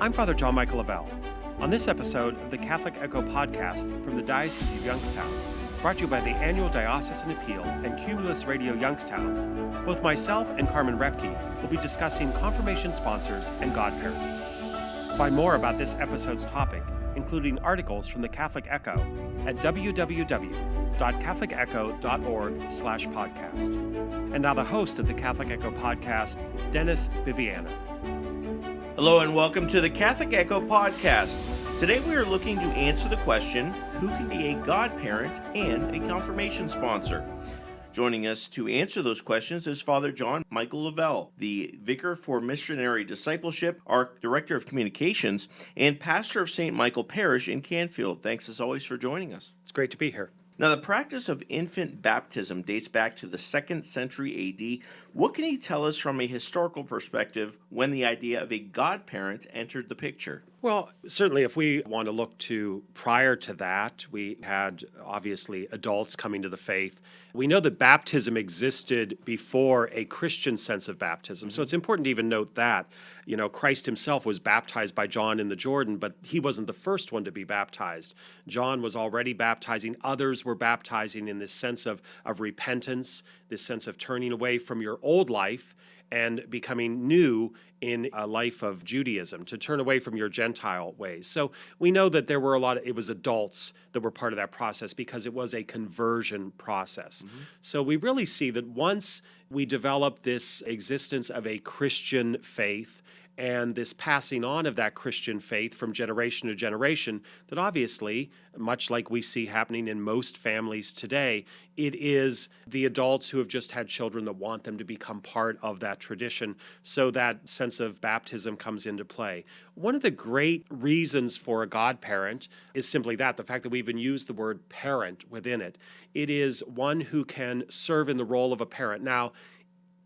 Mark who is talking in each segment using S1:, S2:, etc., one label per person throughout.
S1: I'm Father John Michael Lavelle. On this episode of the Catholic Echo podcast from the Diocese of Youngstown, brought to you by the annual Diocesan Appeal and Cumulus Radio Youngstown, both myself and Carmen Repke will be discussing confirmation sponsors and godparents. Find more about this episode's topic, including articles from the Catholic Echo, at www.catholicecho.org/podcast. And now the host of the Catholic Echo podcast, Dennis Viviana.
S2: Hello and welcome to the Catholic Echo podcast. Today we are looking to answer the question, who can be a godparent and a confirmation sponsor? Joining us to answer those questions is Father John Michael Lavelle, the Vicar for Missionary Discipleship, our Director of Communications, and Pastor of St. Michael Parish in Canfield. Thanks as always for joining us.
S1: It's great to be here.
S2: Now, the practice of infant baptism dates back to the 2nd century AD. What can you tell us from a historical perspective when the idea of a godparent entered the picture?
S1: Well, certainly if we want to look to prior to that, we had obviously adults coming to the faith. We know that baptism existed before a Christian sense of baptism. So it's important to even note that, Christ himself was baptized by John in the Jordan, but he wasn't the first one to be baptized. John was already baptizing. Others were baptizing in this sense of repentance, this sense of turning away from your old life and becoming new in a life of Judaism, to turn away from your Gentile ways. So we know that there were it was adults that were part of that process because it was a conversion process. Mm-hmm. So we really see that once we develop this existence of a Christian faith and this passing on of that Christian faith from generation to generation, that obviously, much like we see happening in most families today, it is the adults who have just had children that want them to become part of that tradition. So that sense of baptism comes into play. One of the great reasons for a godparent is simply that, the fact that we even use the word parent within it. It is one who can serve in the role of a parent. Now,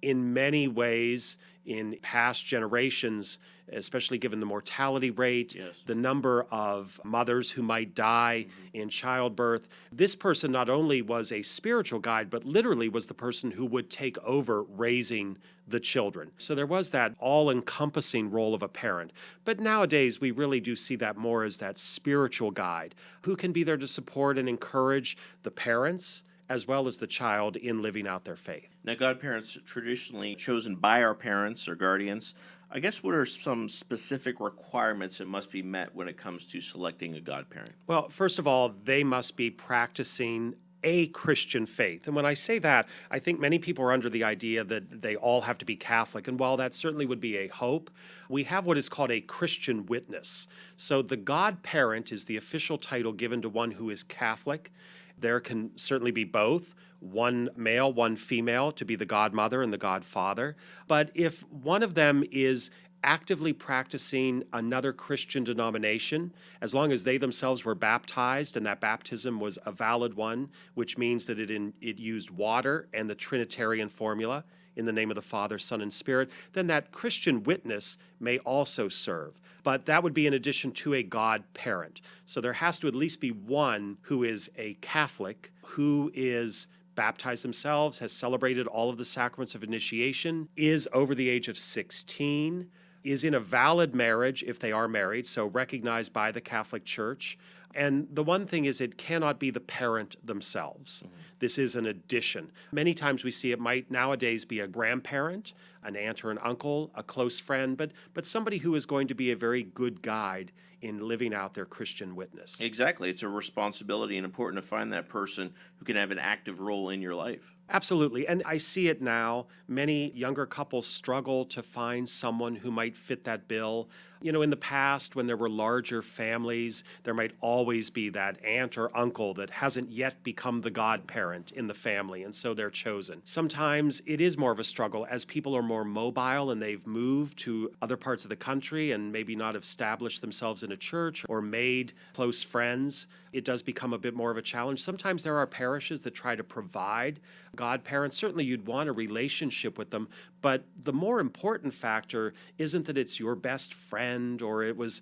S1: in many ways, in past generations, especially given the mortality rate, the number of mothers who might die in childbirth, this person not only was a spiritual guide, but literally was the person who would take over raising the children. So there was that all-encompassing role of a parent. But nowadays, we really do see that more as that spiritual guide who can be there to support and encourage the parents as well as the child in living out their faith.
S2: Now, godparents are traditionally chosen by our parents or guardians. I guess what are some specific requirements that must be met when it comes to selecting a godparent?
S1: Well, first of all, they must be practicing a Christian faith. And when I say that, I think many people are under the idea that they all have to be Catholic. And while that certainly would be a hope, we have what is called a Christian witness. So the godparent is the official title given to one who is Catholic. There can certainly be both, one male, one female, to be the godmother and the godfather. But if one of them is actively practicing another Christian denomination, as long as they themselves were baptized and that baptism was a valid one, which means that it used water and the Trinitarian formula, in the name of the Father, Son, and Spirit, then that Christian witness may also serve. But that would be in addition to a godparent. So there has to at least be one who is a Catholic, who is baptized themselves, has celebrated all of the sacraments of initiation, is over the age of 16, is in a valid marriage if they are married, so recognized by the Catholic Church. And the one thing is it cannot be the parent themselves. Mm-hmm. This is an addition. Many times we see it might nowadays be a grandparent, an aunt or an uncle, a close friend, but somebody who is going to be a very good guide in living out their Christian witness.
S2: Exactly. It's a responsibility and important to find that person who can have an active role in your life.
S1: Absolutely. And I see it now. Many younger couples struggle to find someone who might fit that bill. In the past, when there were larger families, there might always be that aunt or uncle that hasn't yet become the godparent in the family, and so they're chosen. Sometimes it is more of a struggle as people are more mobile and they've moved to other parts of the country and maybe not established themselves in a church or made close friends. it does become a bit more of a challenge. Sometimes there are parishes that try to provide godparents. Certainly you'd want a relationship with them, but the more important factor isn't that it's your best friend or it was,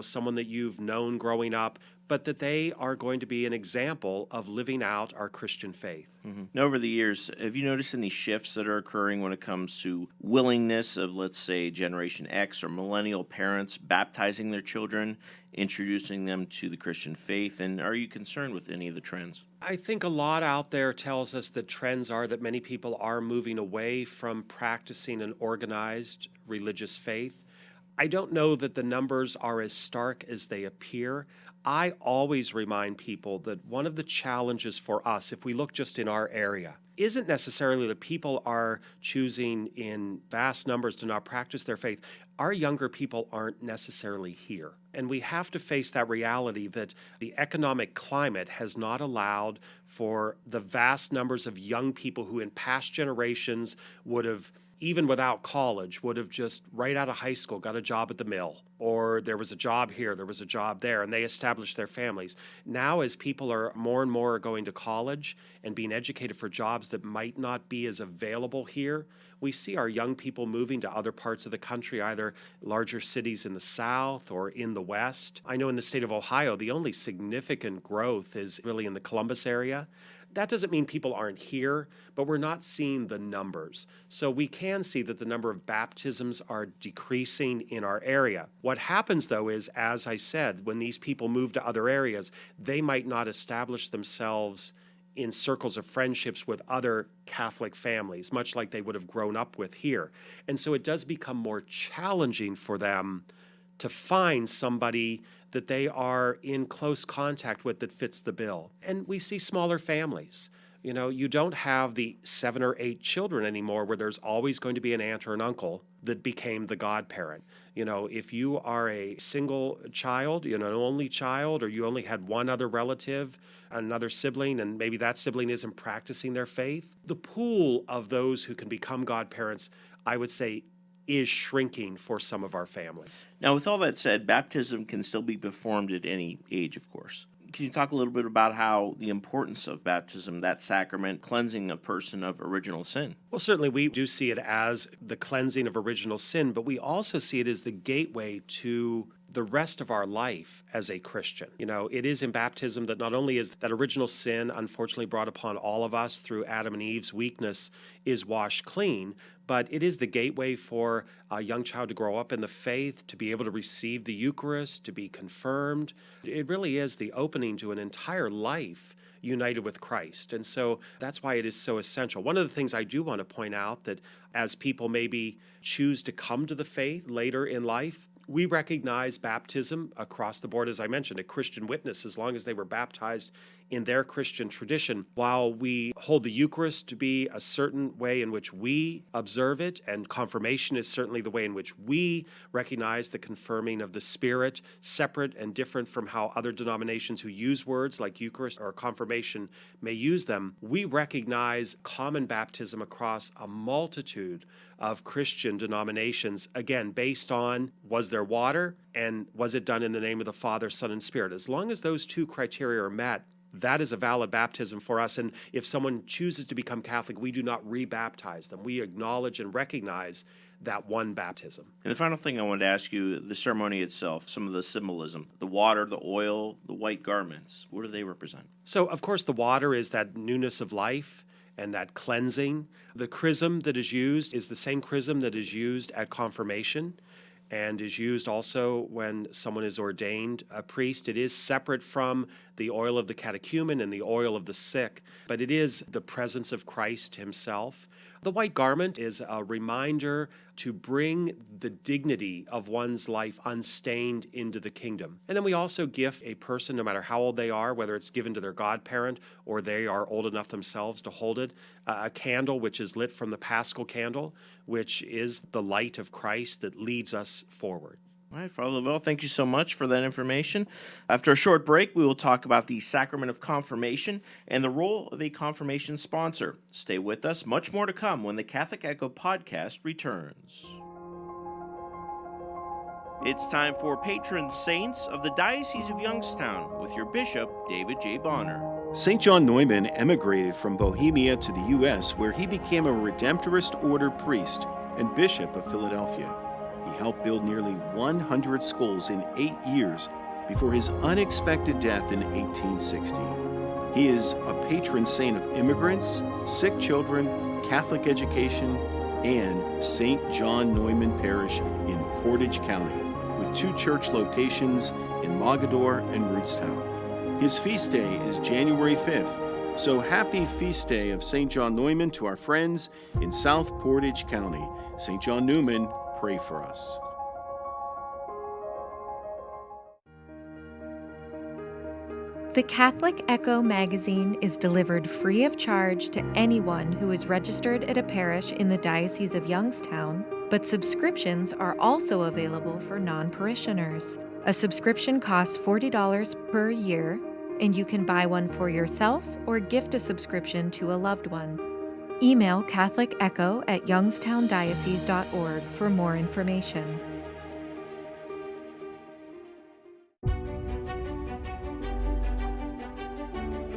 S1: someone that you've known growing up, but that they are going to be an example of living out our Christian faith.
S2: Mm-hmm. Now, over the years, have you noticed any shifts that are occurring when it comes to willingness of, let's say, Generation X or millennial parents baptizing their children, introducing them to the Christian faith? And are you concerned with any of the trends?
S1: I think a lot out there tells us that trends are that many people are moving away from practicing an organized religious faith. I don't know that the numbers are as stark as they appear. I always remind people that one of the challenges for us, if we look just in our area, isn't necessarily that people are choosing in vast numbers to not practice their faith. Our younger people aren't necessarily here. And we have to face that reality that the economic climate has not allowed for the vast numbers of young people who in past generations would have, even without college, would have just right out of high school got a job at the mill, or there was a job here, there was a job there, and they established their families. Now, as people are more and more going to college and being educated for jobs that might not be as available here, we see our young people moving to other parts of the country, either larger cities in the South or in the West. I know in the state of Ohio, the only significant growth is really in the Columbus area. That doesn't mean people aren't here, but we're not seeing the numbers. So we can see that the number of baptisms are decreasing in our area. What happens, though, is, as I said, when these people move to other areas, they might not establish themselves in circles of friendships with other Catholic families, much like they would have grown up with here. And so it does become more challenging for them to find somebody that they are in close contact with that fits the bill. And we see smaller families. You don't have the 7 or 8 children anymore where there's always going to be an aunt or an uncle that became the godparent. If you are a single child, an only child, or you only had one other relative, another sibling, and maybe that sibling isn't practicing their faith, the pool of those who can become godparents, I would say, is shrinking for some of our families.
S2: Now, with all that said, baptism can still be performed at any age, of course. Can you talk a little bit about how the importance of baptism, that sacrament, cleansing a person of original sin?
S1: Well, certainly we do see it as the cleansing of original sin, but we also see it as the gateway to the rest of our life as a Christian. It is in baptism that not only is that original sin unfortunately brought upon all of us through Adam and Eve's weakness is washed clean, but it is the gateway for a young child to grow up in the faith, to be able to receive the Eucharist, to be confirmed. It really is the opening to an entire life united with Christ. And so that's why it is so essential. One of the things I do want to point out that as people maybe choose to come to the faith later in life, we recognize baptism across the board, as I mentioned, a Christian witness, as long as they were baptized in their Christian tradition. While we hold the Eucharist to be a certain way in which we observe it, and confirmation is certainly the way in which we recognize the confirming of the Spirit, separate and different from how other denominations who use words like Eucharist or confirmation may use them, we recognize common baptism across a multitude of Christian denominations, again, based on was there water and was it done in the name of the Father, Son, and Spirit. As long as those two criteria are met, that is a valid baptism for us. And if someone chooses to become Catholic, we do not rebaptize them. We acknowledge and recognize that one baptism.
S2: And the final thing I wanted to ask you, the ceremony itself, some of the symbolism, the water, the oil, the white garments, what do they represent?
S1: So, of course, the water is that newness of life and that cleansing. The chrism that is used is the same chrism that is used at confirmation and is used also when someone is ordained a priest. It is separate from the oil of the catechumen and the oil of the sick, but it is the presence of Christ himself. The white garment is a reminder to bring the dignity of one's life unstained into the kingdom. And then we also gift a person, no matter how old they are, whether it's given to their godparent or they are old enough themselves to hold it, a candle which is lit from the Paschal candle, which is the light of Christ that leads us forward.
S2: All right, Father Lavelle, thank you so much for that information. After a short break, we will talk about the sacrament of confirmation and the role of a confirmation sponsor. Stay with us. Much more to come when the Catholic Echo podcast returns. It's time for Patron Saints of the Diocese of Youngstown with your Bishop, David J. Bonner.
S3: St. John Neumann emigrated from Bohemia to the U.S., where he became a Redemptorist order priest and Bishop of Philadelphia. He helped build nearly 100 schools in 8 years before his unexpected death in 1860. He is a patron saint of immigrants, sick children, Catholic education, and St. John Neumann Parish in Portage County, with 2 church locations in Mogador and Rootstown. His feast day is January 5th, so happy feast day of St. John Neumann to our friends in South Portage County. St. John Neumann, pray for us.
S4: The Catholic Echo magazine is delivered free of charge to anyone who is registered at a parish in the Diocese of Youngstown, but subscriptions are also available for non-parishioners. A subscription costs $40 per year, and you can buy one for yourself or gift a subscription to a loved one. Email catholicecho@youngstowndiocese.org for more information.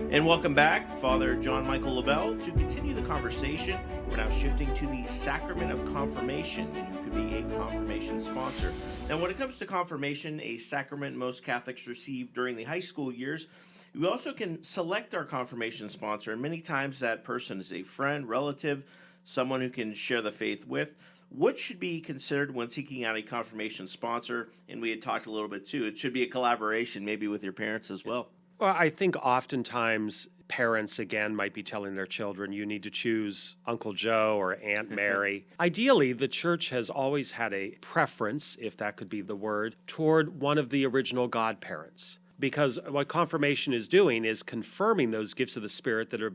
S2: And welcome back, Father John Michael Lavelle. To continue the conversation, we're now shifting to the sacrament of confirmation, and who could be a confirmation sponsor. Now, when it comes to confirmation, a sacrament most Catholics receive during the high school years, we also can select our confirmation sponsor, and many times that person is a friend, relative, someone who can share the faith with. What should be considered when seeking out a confirmation sponsor? And we had talked a little bit too, it should be a collaboration, maybe with your parents as well.
S1: Well, I think oftentimes parents, again, might be telling their children, you need to choose Uncle Joe or Aunt Mary. Ideally, the church has always had a preference, if that could be the word, toward one of the original godparents. Because what confirmation is doing is confirming those gifts of the Spirit that were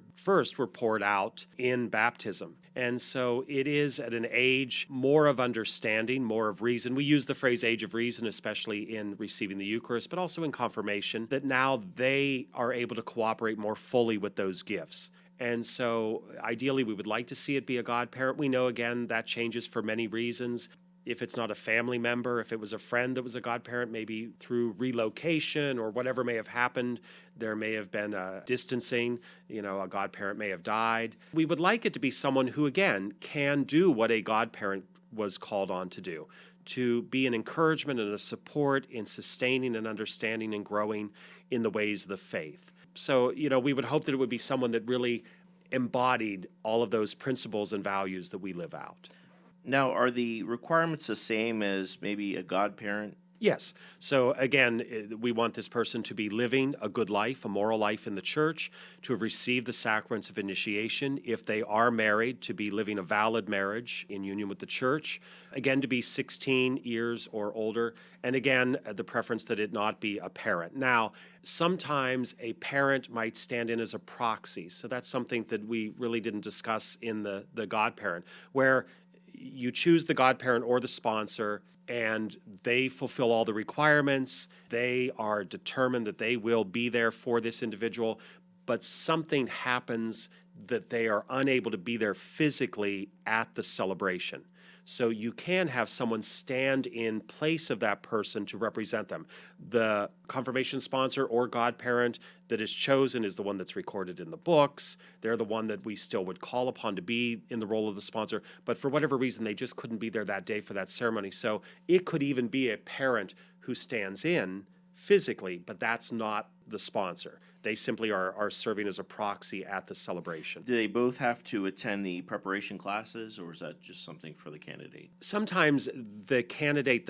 S1: poured out in baptism. And so it is at an age more of understanding, more of reason. We use the phrase age of reason, especially in receiving the Eucharist, but also in confirmation, that now they are able to cooperate more fully with those gifts. And so ideally, we would like to see it be a godparent. We know, again, that changes for many reasons. If it's not a family member, if it was a friend that was a godparent, maybe through relocation or whatever may have happened, there may have been a distancing, a godparent may have died. We would like it to be someone who, again, can do what a godparent was called on to do, to be an encouragement and a support in sustaining and understanding and growing in the ways of the faith. So, we would hope that it would be someone that really embodied all of those principles and values that we live out.
S2: Now, are the requirements the same as maybe a godparent?
S1: Yes. So again, we want this person to be living a good life, a moral life in the church, to have received the sacraments of initiation. If they are married, to be living a valid marriage in union with the church. Again, to be 16 years or older. And again, the preference that it not be a parent. Now, sometimes a parent might stand in as a proxy. So that's something that we really didn't discuss in the godparent, where you choose the godparent or the sponsor, and they fulfill all the requirements. They are determined that they will be there for this individual, but something happens that they are unable to be there physically at the celebration. So you can have someone stand in place of that person to represent them. The confirmation sponsor or godparent that is chosen is the one that's recorded in the books. They're the one that we still would call upon to be in the role of the sponsor. But for whatever reason, they just couldn't be there that day for that ceremony. So it could even be a parent who stands in physically, but that's not the sponsor. They simply are serving as a proxy at the celebration.
S2: Do they both have to attend the preparation classes, or is that just something for the candidate?
S1: Sometimes the candidates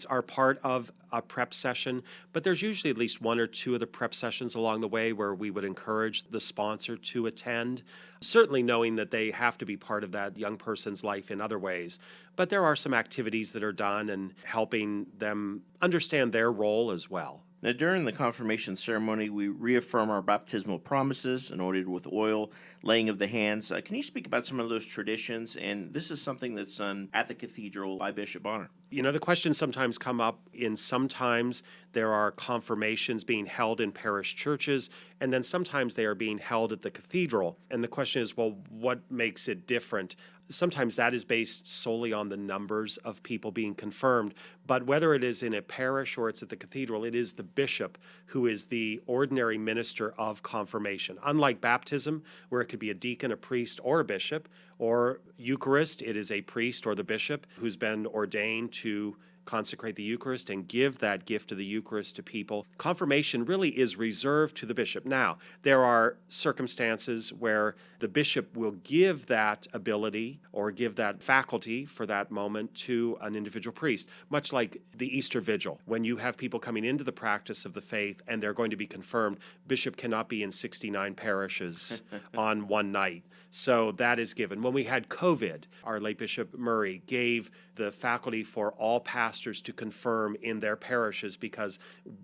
S1: are part of a prep session, but there's usually at least one or two of the prep sessions along the way where we would encourage the sponsor to attend, certainly knowing that they have to be part of that young person's life in other ways. But there are some activities that are done and helping them understand their role as well.
S2: Now, during the confirmation ceremony, we reaffirm our baptismal promises, anointed with oil, laying of the hands. Can you speak about some of those traditions? And this is something that's done at the cathedral by Bishop Bonner.
S1: The questions sometimes come up sometimes there are confirmations being held in parish churches, and then sometimes they are being held at the cathedral. And the question is, well, what makes it different? Sometimes that is based solely on the numbers of people being confirmed. But whether it is in a parish or it's at the cathedral, it is the bishop who is the ordinary minister of confirmation. Unlike baptism, where it could be a deacon, a priest, or a bishop, or Eucharist, it is a priest or the bishop who's been ordained to consecrate the Eucharist and give that gift of the Eucharist to people. Confirmation really is reserved to the bishop. Now, there are circumstances where the bishop will give that ability or give that faculty for that moment to an individual priest, much like the Easter Vigil. When you have people coming into the practice of the faith and they're going to be confirmed, bishop cannot be in 69 parishes on one night. So that is given. When we had COVID, our late Bishop Murray gave the faculty for all pastors to confirm in their parishes because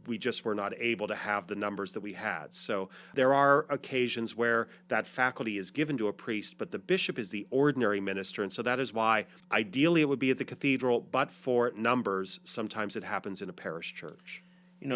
S1: we just were not able to have the numbers that we had. So there are occasions where that faculty is given to a priest, but the bishop is the ordinary minister. And so that is why ideally it would be at the cathedral, but for numbers, sometimes it happens in a parish church.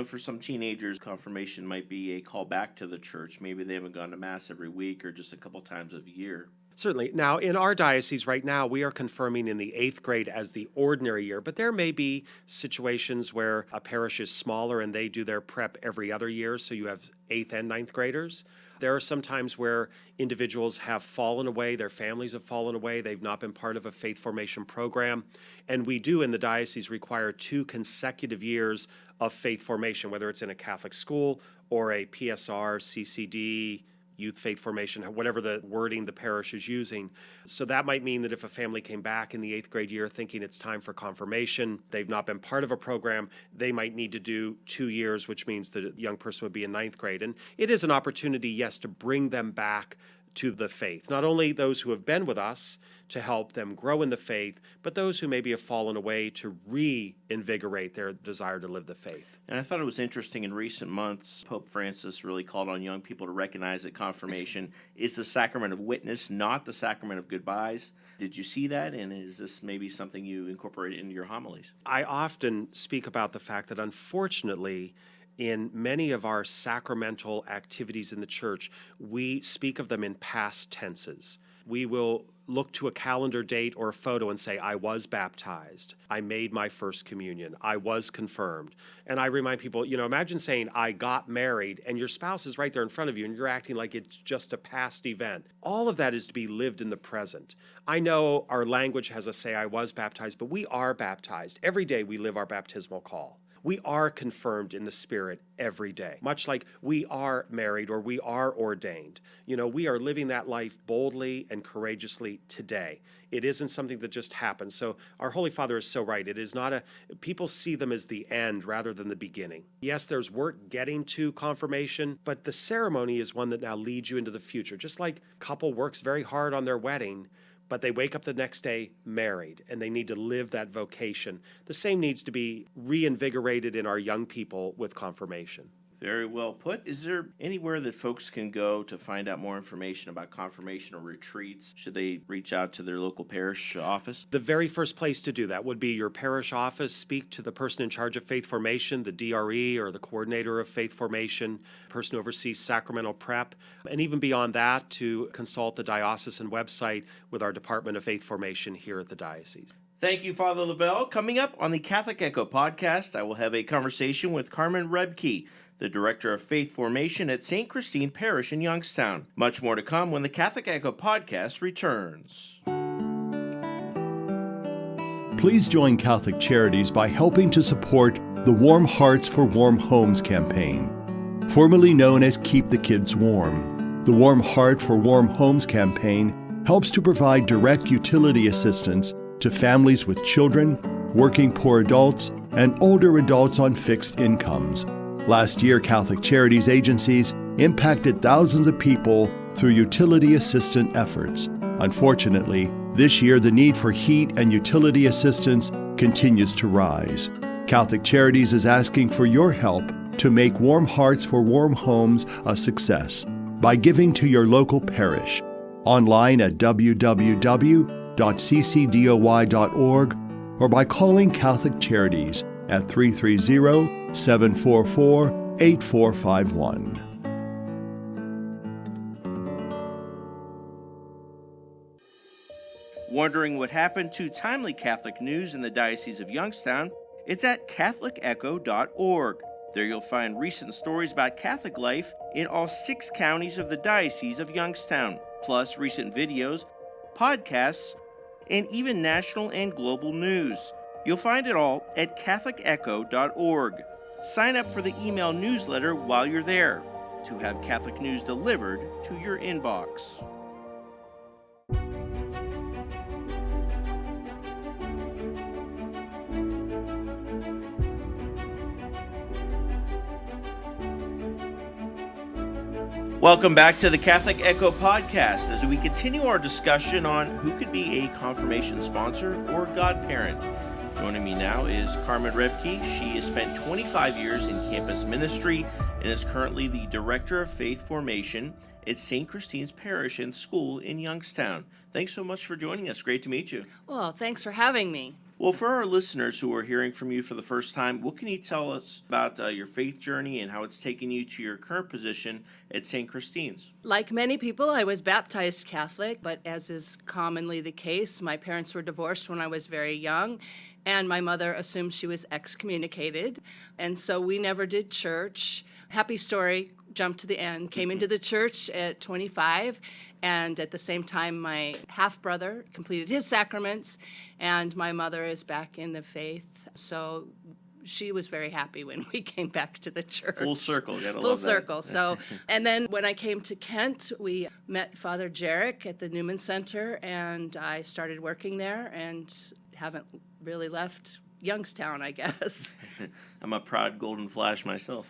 S2: For some teenagers, confirmation might be a call back to the church. Maybe they haven't gone to Mass every week or just a couple times a year.
S1: Certainly. Now, in our diocese right now, we are confirming in the 8th grade as the ordinary year, but there may be situations where a parish is smaller and they do their prep every other year, so you have 8th and 9th graders. There are some times where individuals have fallen away, their families have fallen away, they've not been part of a faith formation program, and we do in the diocese require 2 consecutive years of faith formation, whether it's in a Catholic school or a PSR, CCD, youth faith formation, whatever the wording the parish is using. So that might mean that if a family came back in the 8th grade year thinking it's time for confirmation, they've not been part of a program, they might need to do 2 years, which means the young person would be in 9th grade. And it is an opportunity, yes, to bring them back to the faith. Not only those who have been with us to help them grow in the faith, but those who maybe have fallen away to reinvigorate their desire to live the faith.
S2: And I thought it was interesting in recent months, Pope Francis really called on young people to recognize that confirmation is the sacrament of witness, not the sacrament of goodbyes. Did you see that? And is this maybe something you incorporate into your homilies?
S1: I often speak about the fact that unfortunately, in many of our sacramental activities in the church, we speak of them in past tenses. We will look to a calendar date or a photo and say, I was baptized, I made my first communion, I was confirmed. And I remind people, imagine saying, I got married, and your spouse is right there in front of you, and you're acting like it's just a past event. All of that is to be lived in the present. I know our language has us say, I was baptized, but we are baptized. Every day we live our baptismal call. We are confirmed in the Spirit every day, much like we are married or we are ordained. We are living that life boldly and courageously today. It isn't something that just happens. So our Holy Father is so right. It is not people see them as the end rather than the beginning. Yes, there's work getting to confirmation, but the ceremony is one that now leads you into the future. Just like a couple works very hard on their wedding, but they wake up the next day married, and they need to live that vocation. The same needs to be reinvigorated in our young people with confirmation.
S2: Very well put. Is there anywhere that folks can go to find out more information about confirmation or retreats? Should they reach out to their local parish office?
S1: The very first place to do that would be your parish office. Speak to the person in charge of faith formation, the DRE or the coordinator of faith formation, person who oversees sacramental prep, and even beyond that, to consult the diocesan website with our Department of Faith Formation here at the diocese.
S2: Thank you, Father Lavelle. Coming up on the Catholic Echo podcast, I will have a conversation with Carmen Rebke, the Director of Faith Formation at St. Christine Parish in Youngstown. Much more to come when the Catholic Echo podcast returns.
S3: Please join Catholic Charities by helping to support the Warm Hearts for Warm Homes campaign, formerly known as Keep the Kids Warm. The Warm Heart for Warm Homes campaign helps to provide direct utility assistance to families with children, working poor adults, and older adults on fixed incomes. Last year, Catholic Charities agencies impacted thousands of people through utility assistance efforts. Unfortunately, this year the need for heat and utility assistance continues to rise. Catholic Charities is asking for your help to make Warm Hearts for Warm Homes a success by giving to your local parish. Online at www.ccdoy.org
S5: or by calling Catholic Charities at 330-744-8451.
S2: Wondering what happened to timely Catholic news in the Diocese of Youngstown? It's at catholicecho.org. There you'll find recent stories about Catholic life in all 6 counties of the Diocese of Youngstown, plus recent videos, podcasts, and even national and global news. You'll find it all at catholicecho.org. Sign up for the email newsletter while you're there to have Catholic news delivered to your inbox. Welcome back to the Catholic Echo podcast as we continue our discussion on who could be a confirmation sponsor or godparent. Joining me now is Carmen Rebke. She has spent 25 years in campus ministry and is currently the Director of Faith Formation at St. Christine's Parish and School in Youngstown. Thanks so much for joining us. Great to meet you.
S6: Well, thanks for having me.
S2: Well, for our listeners who are hearing from you for the first time, what can you tell us about your faith journey and how it's taken you to your current position at St. Christine's?
S6: Like many people, I was baptized Catholic, but as is commonly the case, my parents were divorced when I was very young, and my mother assumed she was excommunicated, and so we never did church. Happy story, jump to the end, came into the church at 25, and at the same time, my half-brother completed his sacraments, and my mother is back in the faith. So she was very happy when we came back to the church.
S2: Full circle, gotta
S6: Full
S2: love that.
S6: circle. So, and then when I came to Kent, we met Father Jarek at the Newman Center, and I started working there, and haven't really left Youngstown, I guess.
S2: I'm a proud Golden Flash myself.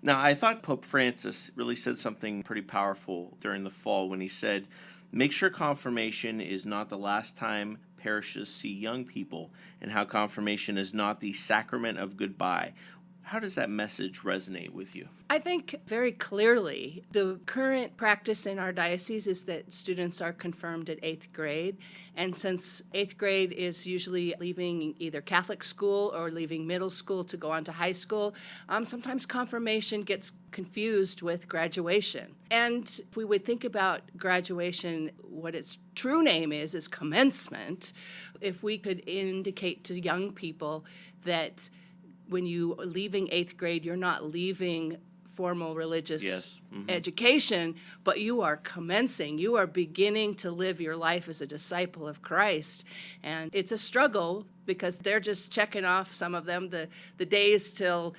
S2: Now, I thought Pope Francis really said something pretty powerful during the fall when he said, make sure confirmation is not the last time parishes see young people, and how confirmation is not the sacrament of goodbye. How does that message resonate with you?
S6: I think very clearly the current practice in our diocese is that students are confirmed at 8th grade. And since 8th grade is usually leaving either Catholic school or leaving middle school to go on to high school, sometimes confirmation gets confused with graduation. And if we would think about graduation, what its true name is commencement. If we could indicate to young people that when you are leaving 8th grade, you're not leaving formal religious education, but you are commencing. You are beginning to live your life as a disciple of Christ. And it's a struggle because they're just checking off, some of them, the days till,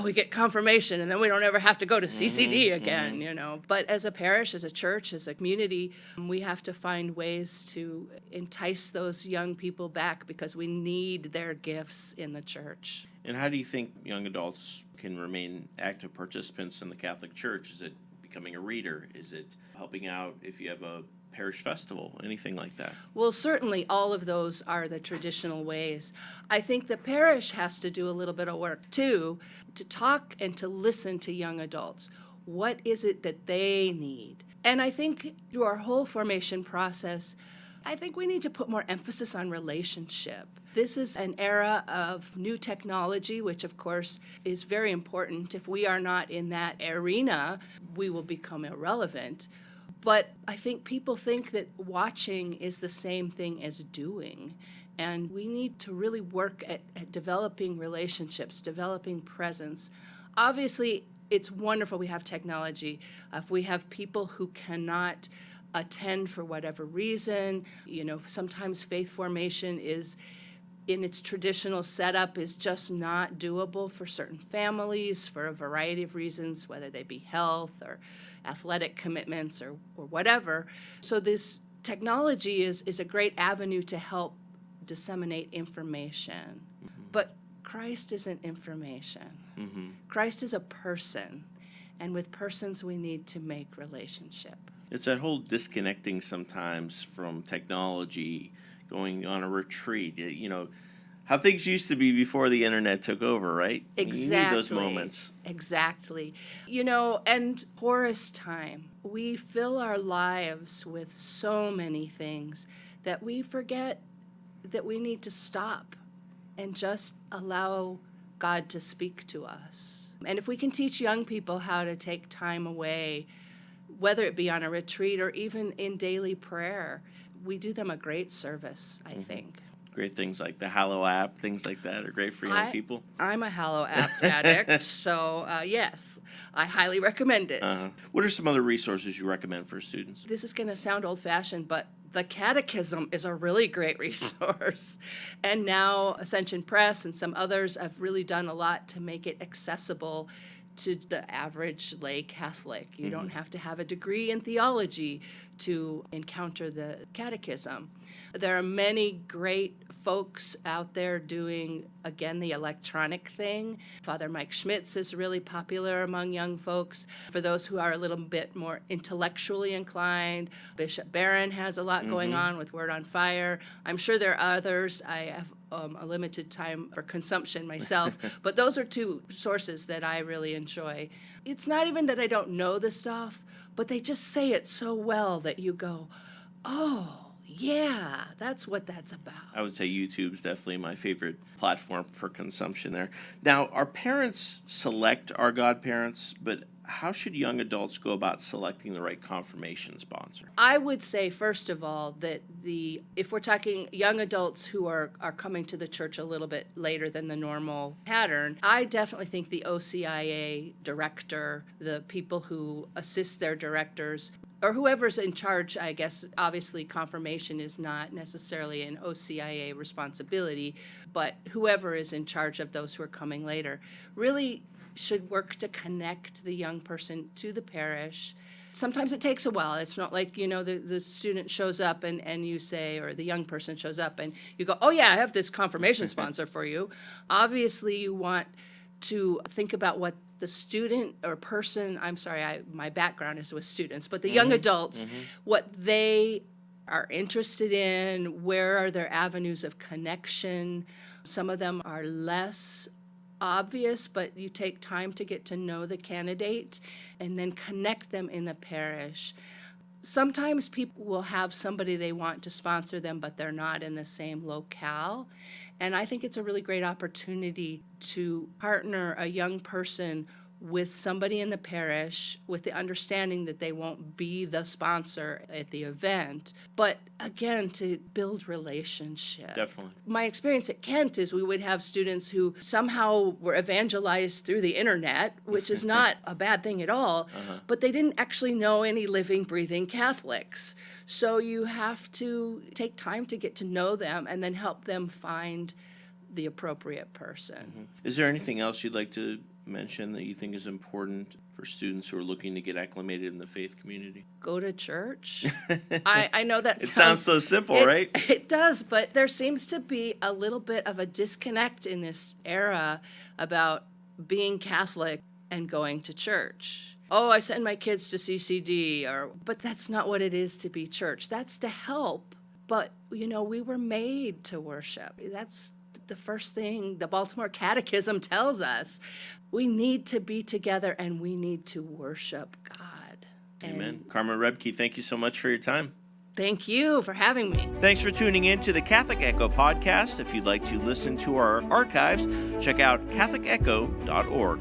S6: we get confirmation, and then we don't ever have to go to CCD again, you know. But as a parish, as a church, as a community, we have to find ways to entice those young people back because we need their gifts in the church.
S2: And how do you think young adults can remain active participants in the Catholic Church? Is it becoming a reader? Is it helping out if you have a parish festival, anything like that?
S6: Well, certainly all of those are the traditional ways. I think the parish has to do a little bit of work too, to talk and to listen to young adults. What is it that they need? And I think through our whole formation process, I think we need to put more emphasis on relationship. This is an era of new technology, which of course is very important. If we are not in that arena, we will become irrelevant. But I think people think that watching is the same thing as doing. And we need to really work at developing relationships, developing presence. Obviously, it's wonderful we have technology. If we have people who cannot attend for whatever reason, sometimes faith formation is, in its traditional setup, is just not doable for certain families for a variety of reasons, whether they be health or athletic commitments or whatever. So this technology is a great avenue to help disseminate information. Mm-hmm. But Christ isn't information. Mm-hmm. Christ is a person, and with persons we need to make relationship.
S2: It's that whole disconnecting sometimes from technology, going on a retreat, how things used to be before the internet took over, right?
S6: Exactly.
S2: You need those moments.
S6: Exactly. And chorus time. We fill our lives with so many things that we forget that we need to stop and just allow God to speak to us. And if we can teach young people how to take time away, whether it be on a retreat or even in daily prayer, we do them a great service, I think.
S2: Great things like the Hallow app, things like that are great for young people.
S6: I'm a Hallow app addict, so yes, I highly recommend it.
S2: What are some other resources you recommend for students?
S6: This is going to sound old-fashioned, but the Catechism is a really great resource. And now Ascension Press and some others have really done a lot to make it accessible to the average lay Catholic. You don't have to have a degree in theology to encounter the Catechism. There are many great folks out there doing, again, the electronic thing. Father Mike Schmitz is really popular among young folks. For those who are a little bit more intellectually inclined, Bishop Barron has a lot going on with Word on Fire. I'm sure there are others. I have a limited time for consumption myself, but those are two sources that I really enjoy. It's not even that I don't know the stuff, but they just say it so well that you go, oh, yeah, that's what that's about.
S2: I would say YouTube's definitely my favorite platform for consumption there. Now, our parents select our godparents, but how should young adults go about selecting the right confirmation sponsor?
S6: I would say, first of all, that if we're talking young adults who are coming to the church a little bit later than the normal pattern, I definitely think the OCIA director, the people who assist their directors, or whoever's in charge, I guess, obviously confirmation is not necessarily an OCIA responsibility, but whoever is in charge of those who are coming later really should work to connect the young person to the parish. Sometimes it takes a while. It's not like, the student shows up and you say, or the young person shows up and you go, oh yeah, I have this confirmation sponsor for you. Obviously you want to think about what the student or person, my background is with students, but the young adults, what they are interested in, where are their avenues of connection. Some of them are less obvious, but you take time to get to know the candidate and then connect them in the parish. Sometimes people will have somebody they want to sponsor them, but they're not in the same locale. And I think it's a really great opportunity to partner a young person with somebody in the parish with the understanding that they won't be the sponsor at the event, but again, to build relationship.
S2: Definitely.
S6: My experience at Kent is we would have students who somehow were evangelized through the internet, which is not a bad thing at all, but they didn't actually know any living, breathing Catholics. So you have to take time to get to know them and then help them find the appropriate person.
S2: Is there anything else you'd like to mention that you think is important for students who are looking to get acclimated in the faith community?
S6: Go to church. I know that
S2: It sounds so simple, right?
S6: It does, but there seems to be a little bit of a disconnect in this era about being Catholic and going to church. Oh, I send my kids to CCD, but that's not what it is to be church. That's to help, but we were made to worship. That's the first thing the Baltimore Catechism tells us. We need to be together and we need to worship God.
S2: Amen. Carmen Rebke, thank you so much for your time.
S6: Thank you for having me.
S2: Thanks for tuning in to the Catholic Echo podcast. If you'd like to listen to our archives, check out catholicecho.org.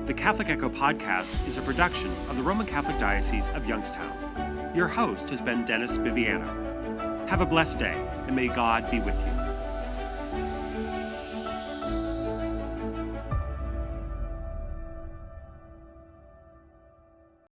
S1: The Catholic Echo podcast is a production of the Roman Catholic Diocese of Youngstown. Your host has been Dennis Biviano. Have a blessed day, and may God be with you.